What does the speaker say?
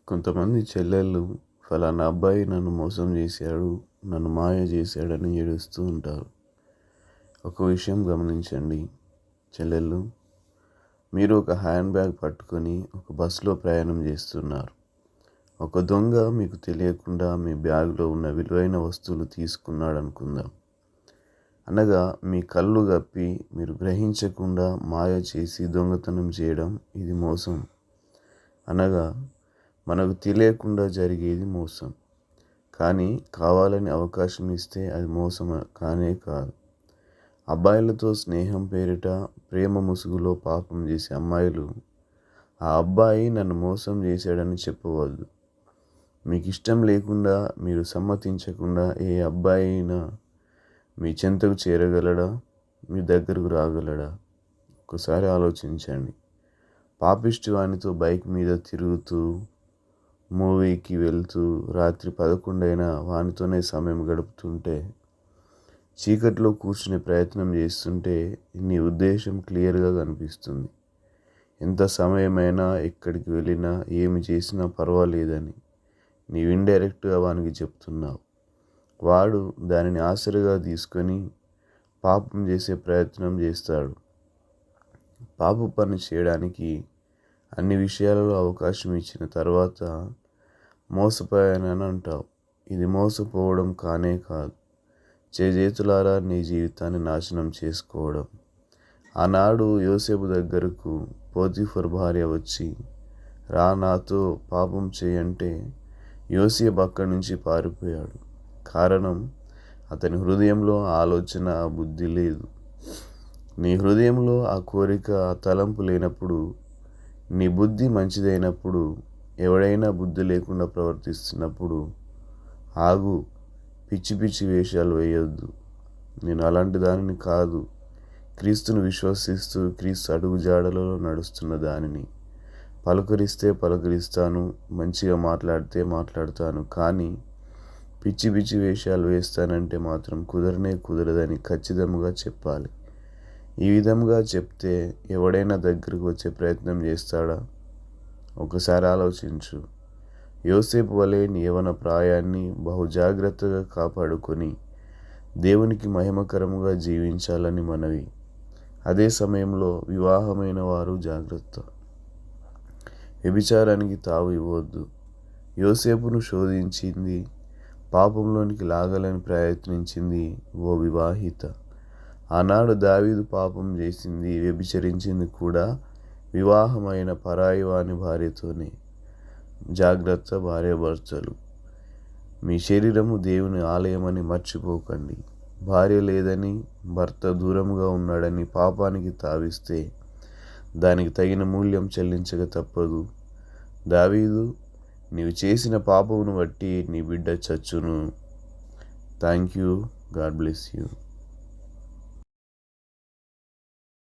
కొంతమంది చెల్లెళ్ళు ఫలానా అబ్బాయి నన్ను మోసం చేశాడు, నన్ను మాయ చేశాడని ఏడుస్తూ ఉంటారు. ఒక విషయం గమనించండి చెల్లెళ్ళు, మీరు ఒక హ్యాండ్ బ్యాగ్ పట్టుకొని ఒక బస్సులో ప్రయాణం చేస్తున్నారు. ఒక దొంగ మీకు తెలియకుండా మీ బ్యాగ్లో ఉన్న విలువైన వస్తువులు తీసుకున్నాడు అనుకుందాం. అనగా మీ కళ్ళు గప్పి మీరు గ్రహించకుండా మాయ చేసి దొంగతనం చేయడం, ఇది మోసం. అనగా మనకు తెలియకుండా జరిగేది మోసం. కానీ కావాలని అవకాశం ఇస్తే అది మోసం కానే కాదు. అబ్బాయిలతో స్నేహం పేరిట ప్రేమ ముసుగులో పాపం చేసే అమ్మాయిలు ఆ అబ్బాయి నన్ను మోసం చేశాడని చెప్పవద్దు. మీకు ఇష్టం లేకుండా, మీరు సమ్మతించకుండా ఏ అబ్బాయి అయినా మీ చెంతకు చేరగలడా? మీ దగ్గరకు రాగలడా? ఒకసారి ఆలోచించండి. పాపిష్టి వానితో బైక్ మీద తిరుగుతూ, మూవీకి వెళ్తూ, రాత్రి 11 అయినా వానితోనే సమయం గడుపుతుంటే, చీకట్లో కూర్చునే ప్రయత్నం చేస్తుంటే నీ ఉద్దేశం క్లియర్గా కనిపిస్తుంది. ఎంత సమయమైనా, ఎక్కడికి వెళ్ళినా, ఏమి చేసినా పర్వాలేదని నీవు ఇండైరెక్ట్గా వానికి చెప్తున్నావు. వాడు దానిని ఆసరిగా తీసుకొని పాపం చేసే ప్రయత్నం చేస్తాడు. పాప పని చేయడానికి అన్ని విషయాలలో అవకాశం ఇచ్చిన తర్వాత మోసపోయానని అంటావు. ఇది మోసపోవడం కానే కాదు, చేతులారా నీ జీవితాన్ని నాశనం చేసుకోవడం. ఆనాడు యోసేపు దగ్గరకు పోతీఫర్ భార్య వచ్చి, రా నాతో పాపం చేయంటే యోసేపు అక్కడి నుంచి పారిపోయాడు. కారణం, అతని హృదయంలో ఆలోచన, బుద్ధి లేదు. నీ హృదయంలో ఆ కోరిక, ఆ తలంపు లేనప్పుడు, నీ బుద్ధి మంచిదైనప్పుడు, ఎవడైనా బుద్ధి లేకుండా ప్రవర్తిస్తున్నప్పుడు ఆగు. పిచ్చి పిచ్చి వేషాలు వేయొద్దు. నేను అలాంటి దానిని కాదు. క్రీస్తును విశ్వసిస్తూ క్రీస్తు అడుగుజాడలలో నడుస్తున్న దానిని. పలకరిస్తే పలకరిస్తాను, మంచిగా మాట్లాడితే మాట్లాడతాను. కానీ పిచ్చి పిచ్చి వేషాలు వేస్తానంటే మాత్రం కుదరదని ఖచ్చితంగా చెప్పాలి. ఈ విధంగా చెప్తే ఎవడైనా దగ్గరకు వచ్చే ప్రయత్నం చేస్తాడా? ఒకసారి ఆలోచించు. యోసేపు వలె నీ యవ్వన ప్రాయాన్ని బహు జాగ్రత్తగా కాపాడుకొని దేవునికి మహిమకరముగా జీవించాలని మనవి. అదే సమయంలో వివాహమైన వారు జాగ్రత్త. వ్యభిచారానికి తావు ఇవ్వద్దు. యోసేపును శోధించింది, పాపంలోనికి లాగాలని ప్రయత్నించింది ఓ వివాహిత. ఆనాడు దావీదు పాపం చేసింది, వ్యభిచరించింది కూడా వివాహమైన పరాయి వాని భార్యతోనే. జాగ్రత్త భార్యాభర్తలు. మీ శరీరము దేవుని ఆలయమని మర్చిపోకండి. భార్య లేదని, భర్త దూరంగా ఉన్నాడని పాపానికి తావిస్తే దానికి తగిన మూల్యం చెల్లించక తప్పదు. దావీదు, నీవు చేసిన పాపమును బట్టి నీ బిడ్డ చచ్చును. Thank you. God bless you.